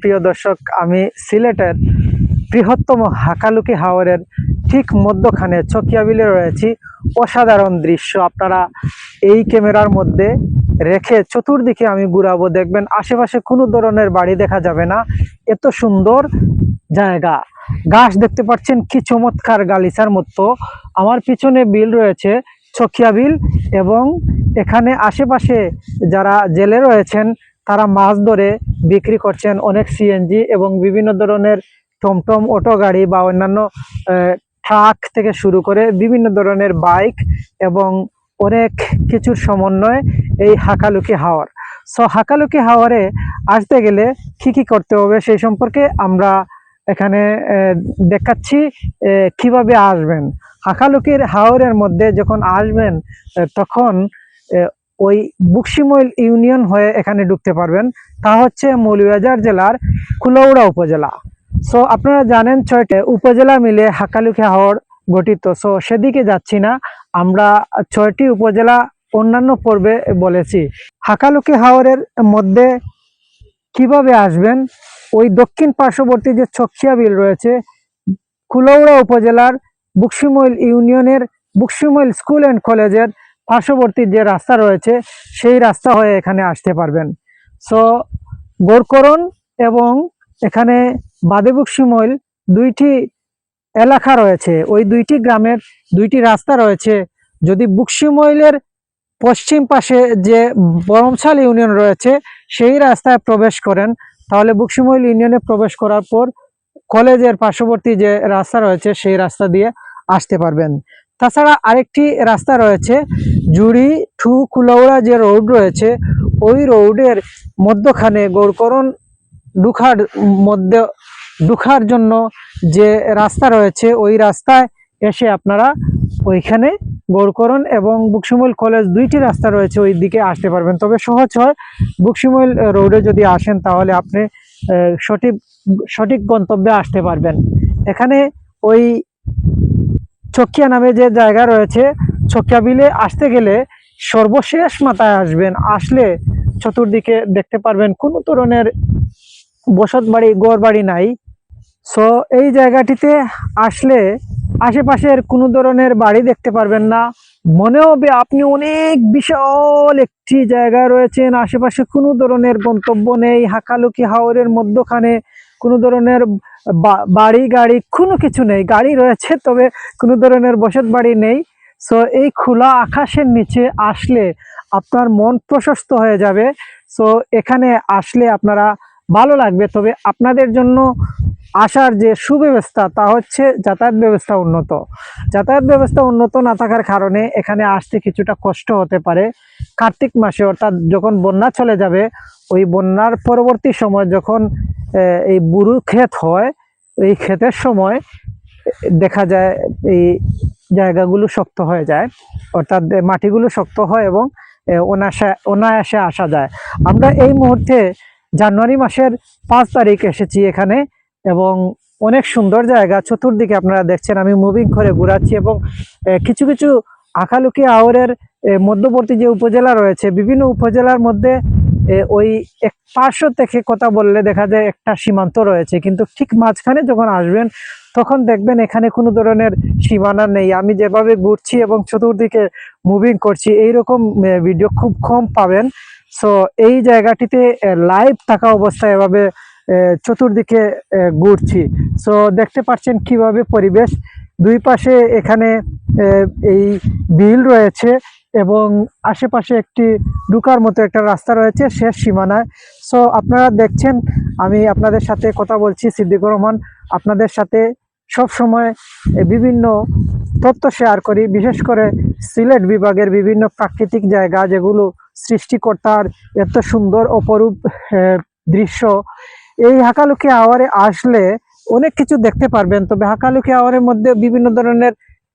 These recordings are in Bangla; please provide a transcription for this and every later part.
প্রিয় দর্শক, আমি সিলেটের বৃহত্তম হাকালুকি হাওরের ঠিক মধ্যখানে ছকিয়া বিলে রয়েছি। অসাধারণ দৃশ্য আপনারা এই ক্যামেরার মধ্যে রেখে চতুর্দিকে আমি ঘুরাবো, দেখবেন আশেপাশে কোনো ধরনের বাড়ি দেখা যাবে না। এত সুন্দর জায়গা, গাছ দেখতে পাচ্ছেন কি চমৎকার গালিচার মতো। আমার পিছনে বিল রয়েছে, ছকিয়া বিল, এবং এখানে আশেপাশে যারা জেলে রয়েছেন তারা মাছ ধরে বিক্রি করছেন। অনেক সিএনজি এবং বিভিন্ন ধরনের টমটম, অটো গাড়ি বা অন্যান্য ট্রাক থেকে শুরু করে বিভিন্ন ধরনের বাইক এবং অনেক কিছুর সমন্বয় এই হাকালুকি হাওর। সো হাকালুকি হাওরে আসতে গেলে কি কি করতে হবে সেই সম্পর্কে আমরা এখানে দেখাচ্ছি কিভাবে আসবেন। হাকালুকির হাওরের মধ্যে যখন আসবেন তখন ওই বকশিমইল ইউনিয়ন হয়ে এখানে ঢুকতে পারবেন। তা হচ্ছে মৌলভীবাজার জেলার কুলাউড়া উপজেলা। সো আপনারা জানেন 6টি উপজেলা মিলে হাকালুকি হাওর গঠিত। সো সেদিকে যাচ্ছি না, আমরা 6টি উপজেলা অন্যান্য পর্বে বলেছি। হাকালুকি হাওরের মধ্যে কিভাবে আসবেন, ওই দক্ষিণ পার্শ্ববর্তী যে ছকিয়া বিল রয়েছে, কুলাউড়া উপজেলার বকশিমইল ইউনিয়নের বকশিমইল স্কুল অ্যান্ড কলেজের পার্শ্ববর্তী যে রাস্তা রয়েছে সেই রাস্তা হয়ে এখানে আসতে পারবেন। সো গোরকরণ এবং এখানে বাদে বকশিমইল দুইটি এলাকা রয়েছে, ওই দুইটি গ্রামের দুইটি রাস্তা রয়েছে। যদি বকশিমইলের পশ্চিম পাশে যে বরমছাল ইউনিয়ন রয়েছে সেই রাস্তায় প্রবেশ করেন, তাহলে বকশিমইল ইউনিয়নে প্রবেশ করার পর কলেজের পার্শ্ববর্তী যে রাস্তা রয়েছে সেই রাস্তা দিয়ে আসতে পারবেন। তাছাড়া আরেকটি রাস্তা রয়েছে, জুড়ি টু কুলাউড়া যে রোড রয়েছে, ওই রোডের মধ্যখানে গোরকরণ ঢুকার জন্য যে রাস্তা রয়েছে, ওই রাস্তায় এসে আপনারা ওইখানে গোরকরণ এবং বকশিমইল কলেজ দুইটি রাস্তা রয়েছে, ওই দিকে আসতে পারবেন। তবে সহজ হয়, বকশিমইল রোডে যদি আসেন তাহলে আপনি সঠিক গন্তব্যে আসতে পারবেন। এখানে ওই ছকিয়া নামে যে জায়গা রয়েছে, ছকিয়া বিলে আসতে গেলে সর্বশেষ মাথায় আসবেন। আসলে চতুর্দিকে দেখতে পারবেন কোনো ধরনের বসত বাড়ি, ঘর বাড়ি নাই। সো এই জায়গাটিতে আসলে আশেপাশের কোনো ধরনের বাড়ি দেখতে পারবেন না। মনে হবে আপনি অনেক বিশাল একটি জায়গায় রয়েছেন, আশেপাশে কোনো ধরনের গন্তব্য নেই। হাকালুকি হাওরের মধ্যখানে কোনো ধরনের বাড়ি গাড়ি কোনো কিছু নেই। গাড়ি রয়েছে তবে কোনো ধরনের বসত বাড়ি নেই। সো এই খোলা আকাশের নিচে আসলে আপনার মন প্রশস্ত হয়ে যাবে। সো এখানে আসলে আপনারা ভালো লাগবে। তবে আপনাদের জন্য আসার যে সুব্যবস্থা তা হচ্ছে যাতায়াত ব্যবস্থা উন্নত না থাকার কারণে এখানে আসতে কিছুটা কষ্ট হতে পারে। কার্তিক মাসে, অর্থাৎ যখন বন্যা চলে যাবে, ওই বন্যার পরবর্তী সময় যখন এই বুরু ক্ষেত হয়, এই ক্ষেতের সময় দেখা যায় এই জায়গাগুলো শক্ত হয়ে যায়, অর্থাৎ মাটিগুলো শক্ত হয় এবং অনায়াসে আসা যায়। আমরা এই মুহূর্তে জানুয়ারি মাসের 5 তারিখ এসেছি এখানে, এবং অনেক সুন্দর জায়গা। চতুর্দিকে আপনারা দেখছেন আমি মুভিং করে ঘুরাচ্ছি, এবং কিছু কিছু হাকালুকি হাওরের মধ্যবর্তী যে উপজেলা রয়েছে, বিভিন্ন উপজেলার মধ্যে ওই এক পার্শ্ব থেকে কথা বললে দেখা যায় একটা সীমান্ত রয়েছে, কিন্তু ঠিক মাঝখানে যখন আসবেন তখন দেখবেন এখানে কোনো ধরনের সীমানা নেই। আমি যেভাবে ঘুরছি এবং চতুর্দিকে মুভিং করছি, এইরকম ভিডিও খুব কম পাবেন। সো এই জায়গাটিতে লাইভ থাকা অবস্থায় এভাবে চতুর্দিকে ঘুরছি। সো দেখতে পাচ্ছেন কিভাবে পরিবেশ, দুই পাশে এখানে এই বিল রয়েছে এবং আশেপাশে একটি ঢুকার মতো একটা রাস্তা রয়েছে শেষ সীমানায়। সো আপনারা দেখছেন আমি আপনাদের সাথে কথা বলছি, সিদ্দিকুর রহমান আপনাদের সাথে সব সময় বিভিন্ন তথ্য শেয়ার করি, বিশেষ করে সিলেট বিভাগের বিভিন্ন প্রাকৃতিক জায়গা যেগুলো সৃষ্টিকর্তার এত সুন্দর অপরূপ দৃশ্য। এই হাকালুকি হাওরে আসলে অনেক কিছু দেখতে পারবেন। তবে হাকালুকি হাওরের মধ্যে বিভিন্ন ধরনের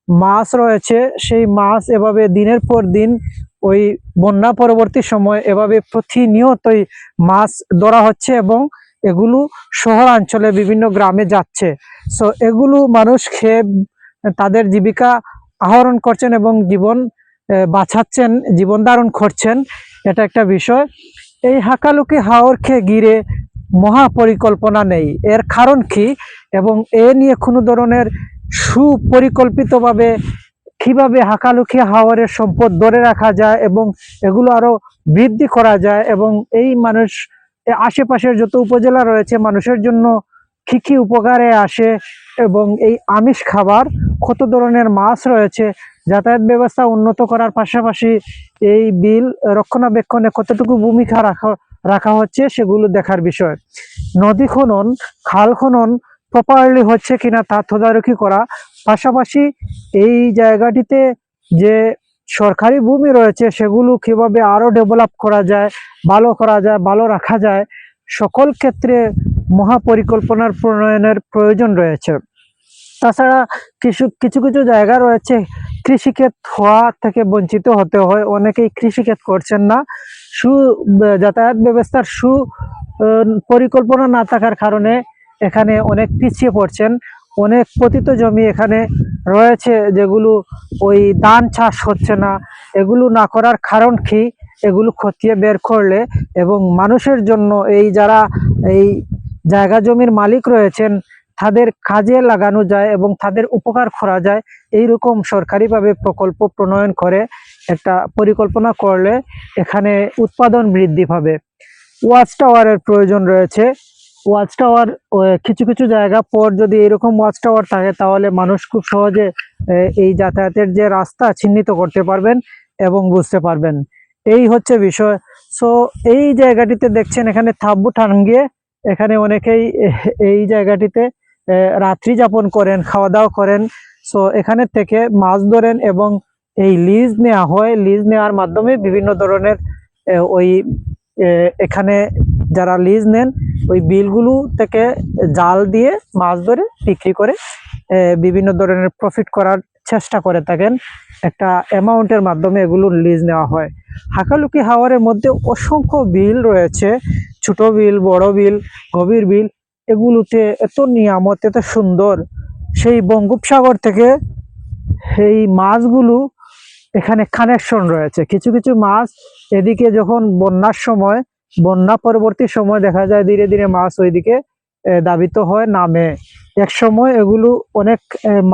মাছ রয়েছে, সেই মাছ এভাবে দিনের পর দিন ওই বন্যা পরবর্তী সময় এভাবে প্রতিনিয়তই মাছ ধরা হচ্ছে এবং এগুলো শহরাঞ্চলে বিভিন্ন গ্রামে যাচ্ছে। সো এগুলো মানুষ খেয়ে তাদের জীবিকা আহরণ করছেন এবং জীবন বাঁচাচ্ছেন, জীবন ধারণ করছেন। এটা একটা বিষয়। এই হাকালুকি হাওরকে ঘিরে মহাপরিকল্পনা নেই। এর কারণ কি এবং এ নিয়ে কোনো ধরনের সুপরিকল্পিতভাবে কিভাবে হাকালুকি হাওরের সম্পদ ধরে রাখা যায় এবং এগুলো আরো বৃদ্ধি করা যায় এবং এই মানুষ আশেপাশের যত উপজেলা রয়েছে মানুষের জন্য কি কি উপকারে আসে এবং এই আমিষ খাবার কত ধরনের মাছ রয়েছে, যাতায়াত ব্যবস্থা উন্নত করার পাশাপাশি এই বিল রক্ষণাবেক্ষণে কতটুকু ভূমিকা রাখা হচ্ছে সেগুলো দেখার বিষয়। নদী খনন, খাল খনন প্রপারলি হচ্ছে কিনা তা তদারকি করা, পাশাপাশি এই জায়গাটিতে যে সরকারি ভূমি রয়েছে সেগুলো কিভাবে আরো ডেভেলপ করা যায়, ভালো রাখা যায়, সকল ক্ষেত্রে মহাপরিকল্পনার প্রণয়নের প্রয়োজন রয়েছে। তাছাড়া কিছু কিছু কিছু জায়গা রয়েছে কৃষিক্ষেত হওয়া থেকে বঞ্চিত হতে হয়, অনেকেই কৃষিক্ষেত করছেন না। যাতায়াত ব্যবস্থার পরিকল্পনা না থাকার কারণে এখানে অনেক পিছিয়ে পড়ছেন। অনেক পতিত জমি এখানে রয়েছে যেগুলো ওই ধান চাষ হচ্ছে না। এগুলো না করার কারণ কি, এগুলো খতিয়ে বের করলে এবং মানুষের জন্য এই যারা এই জায়গা জমির মালিক রয়েছেন তাদের কাজে লাগানো যায় এবং তাদের উপকার করা যায়, এইরকম সরকারিভাবে প্রকল্প প্রণয়ন করে একটা পরিকল্পনা করলে এখানে উৎপাদন বৃদ্ধি পাবে। ওয়াচ টাওয়ারের প্রয়োজন রয়েছে। ওয়াচ টাওয়ার কিছু কিছু জায়গা পর যদি এরকম ওয়াচ টাওয়ার থাকে তাহলে মানুষ খুব সহজে এই যাতায়াতের যে রাস্তা চিহ্নিত করতে পারবেন এবং বুঝতে পারবেন। এই হচ্ছে বিষয়। সো এই জায়গাটিতে দেখছেন এখানে তাঁবু টাঙ্গিয়ে এখানে অনেকেই এই জায়গাটিতে রাত্রি যাপন করেন, খাওয়া দাওয়া করেন। সো এখানে থেকে মাছ ধরেন এবং এই লিজ নেওয়া হয়। লিজ নেওয়ার মাধ্যমে বিভিন্ন ধরনের ওই এখানে যারা লিজ নেন ওই বিলগুলো থেকে জাল দিয়ে মাছ ধরে বিক্রি করে বিভিন্ন ধরনের প্রফিট করার চেষ্টা করে থাকেন। একটা অ্যামাউন্টের মাধ্যমে এগুলো লিজ নেওয়া হয়। হাকালুকি হাওরের মধ্যে অসংখ্য বিল রয়েছে, ছোট বিল, বড় বিল, গভীর বিল। এগুলোতে এত নিয়ামত, এত সুন্দর। সেই বঙ্গোপসাগর থেকে এই মাছগুলো এখানে কানেকশন রয়েছে। কিছু কিছু মাছ এদিকে যখন বন্যার সময়, বন্যা পরবর্তী সময় দেখা যায় ধীরে ধীরে মাছ ওইদিকে দাবিত হয়, নামে। এক সময় এগুলো অনেক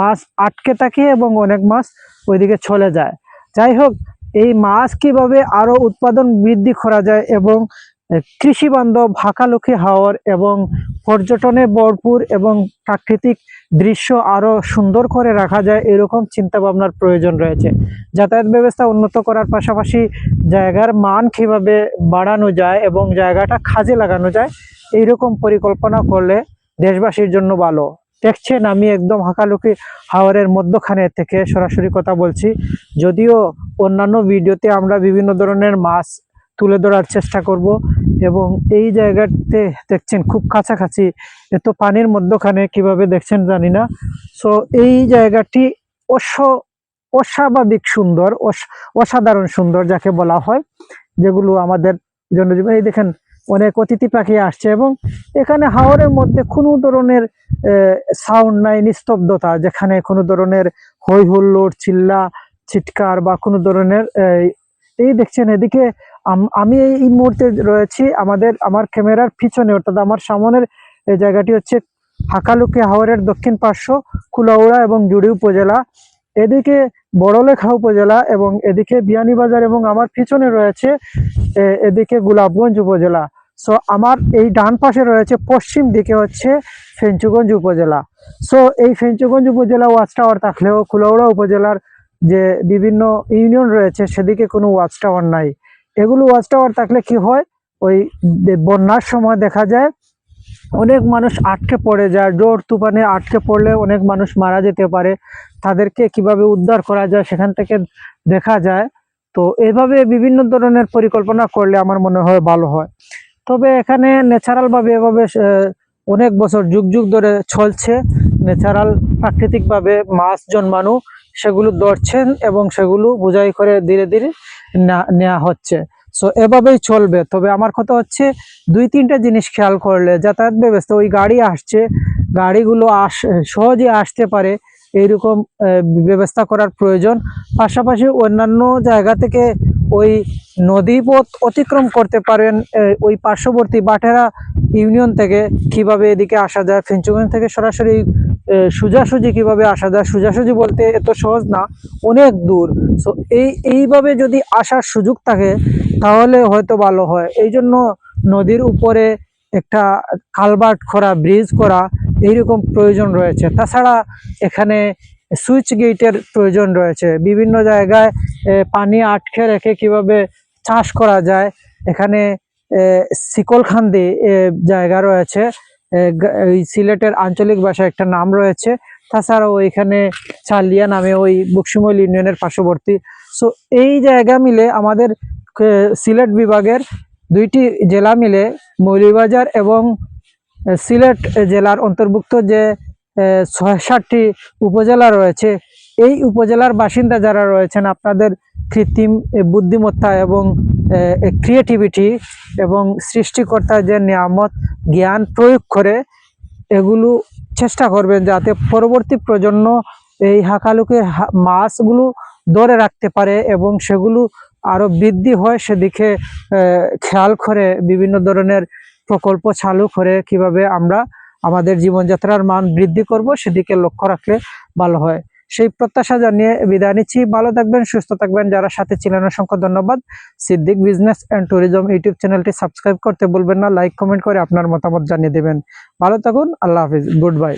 মাছ আটকে থাকে এবং অনেক মাছ ওইদিকে চলে যায়। যাই হোক, এই মাছ কিভাবে আরো উৎপাদন বৃদ্ধি করা যায় এবং কৃষি বান্ধব হাকালুকি হাওর এবং পর্যটনে ভরপুর এবং প্রাকৃতিক দৃশ্য আরো সুন্দর করে রাখা যায়, এরকম চিন্তা ভাবনার প্রয়োজন রয়েছে। যাতায়াত ব্যবস্থা উন্নত করার পাশাপাশি জায়গার মান কিভাবে বাড়ানো যায় এবং জায়গাটা কাজে লাগানো যায়, এইরকম পরিকল্পনা করলে দেশবাসীর জন্য ভালো। দেখছেন আমি একদম হাকালুকি হাওরের মধ্যখানে থেকে সরাসরি কথা বলছি। যদিও অন্যান্য ভিডিওতে আমরা বিভিন্ন ধরনের মাছ তুলে ধরার চেষ্টা করব এবং এই জায়গাতে দেখছেন খুব কাছাকাছি, এত পানির মধ্যখানে কিভাবে দেখছেন জানি না। সো এই জায়গাটি অস্বাভাবিক সুন্দর, অসাধারণ সুন্দর যাকে বলা হয়, যেগুলো আমাদের জনজীবন। এই দেখেন অনেক অতিথি পাখি আসছে এবং এখানে হাওরের মধ্যে কোনো ধরনের সাউন্ড নাই, নিস্তব্ধতা, যেখানে কোনো ধরনের হই হুল্লোড়, চিল্লা চিৎকার বা কোনো ধরনের এই দেখছেন এদিকে আমি এই মুহূর্তে রয়েছি আমার ক্যামেরার পিছনে, অর্থাৎ আমার সামনের এই জায়গাটি হচ্ছে হাকালুকি হাওরের দক্ষিণ পার্শ্ব কুলাউড়া এবং জুড়ি উপজেলা, এদিকে বড়লেখা উপজেলা এবং এদিকে বিয়ানীবাজার এবং আমার পিছনে রয়েছে এদিকে গোলাপগঞ্জ উপজেলা। সো আমার এই ডান পাশে রয়েছে পশ্চিম দিকে হচ্ছে ফেঞ্চুগঞ্জ উপজেলা। সো এই ফেঞ্চুগঞ্জ উপজেলা ওয়াচ টাওয়ার থাকলেও কুলাউড়া উপজেলার যে বিভিন্ন ইউনিয়ন রয়েছে সেদিকে কোনো ওয়াচ টাওয়ার নাই। এগুলো ওয়াচ টাওয়ার থাকলে কি হয়, ওই বন্যার সময় দেখা যায় অনেক মানুষ আটকে পড়ে যায়, জোর তুফানে আটকে পড়লে অনেক মানুষ মারা যেতে পারে, তাদেরকে কিভাবে উদ্ধার করা যায় সেখান থেকে দেখা যায়। তো এভাবে বিভিন্ন ধরনের পরিকল্পনা করলে আমার মনে হয় ভালো হয়। তবে এখানে ন্যাচারাল ভাবে এভাবে অনেক বছর যুগ যুগ ধরে চলছে, ন্যাচারাল প্রাকৃতিকভাবে মাছ জন্মানো, সেগুলো ধরছেন এবং সেগুলো বোঝাই করে ধীরে ধীরে নেওয়া হচ্ছে। সো এভাবেই চলবে। তবে আমার কথা হচ্ছে দুই তিনটা জিনিস খেয়াল করলে, যাতায়াত ব্যবস্থা, ওই গাড়ি আসছে, গাড়িগুলো সহজে আসতে পারে, এইরকম ব্যবস্থা করার প্রয়োজন। পাশাপাশি অন্যান্য জায়গা থেকে ওই নদীপথ অতিক্রম করতে পারেন ওই পার্শ্ববর্তী বাটেরা ইউনিয়ন থেকে কিভাবে এদিকে আসা যায়, ফেঞ্চুগঞ্জ থেকে সরাসরি সোজাসুজি কিভাবে আসা যায়। সোজাসুজি বলতে এত সহজ না, অনেক দূর। সো এইভাবে যদি আসার সুযোগ থাকে তাহলে হয়তো ভালো হয়। এই জন্য নদীর উপরে একটা কালভার্ট করা, ব্রিজ করা এইরকম প্রয়োজন রয়েছে। তাছাড়া এখানে সুইচ গেটের প্রয়োজন রয়েছে। বিভিন্ন জায়গায় পানি আটকে রেখে কিভাবে চাষ করা যায়, এখানে শিকলখান্দি জায়গা রয়েছে, ওই সিলেটের আঞ্চলিক ভাষায় একটা নাম রয়েছে। তাছাড়াও এখানে চালিয়া নামে ওই বকশিমল ইউনিয়নের পার্শ্ববর্তী। সো এই জায়গা মিলে আমাদের সিলেট বিভাগের 2টি জেলা মিলে মৌলভীবাজার এবং সিলেট জেলার অন্তর্ভুক্ত যে 6-7টি উপজেলা রয়েছে, এই উপজেলার বাসিন্দা যারা রয়েছেন আপনাদের কৃত্রিম বুদ্ধিমত্তা এবং ক্রিয়েটিভিটি এবং সৃষ্টিকর্তার যে নিয়ামত জ্ঞান প্রয়োগ করে এগুলো চেষ্টা করবেন যাতে পরবর্তী প্রজন্ম এই হাকালুকের মাছগুলো ধরে রাখতে পারে এবং সেগুলো আরো বৃদ্ধি হয় সেদিকে খেয়াল করে বিভিন্ন ধরনের প্রকল্প চালু করে কিভাবে আমরা আমাদের জীবনযাত্রার মান বৃদ্ধি করব সেদিকে লক্ষ্য রাখলে ভালো হয়। সেই প্রত্যাশা জানিয়ে বিদায় নিচ্ছি। ভালো থাকবেন, সুস্থ থাকবেন। যারা সাথে ছিলেন অসংখ্য ধন্যবাদ। Siddique business and tourism YouTube চ্যানেলটি সাবস্ক্রাইব করতে ভুলবেন না। লাইক কমেন্ট করে আপনার মতামত জানিয়ে দেবেন। ভালো থাকুন। আল্লাহ হাফিজ। Good by.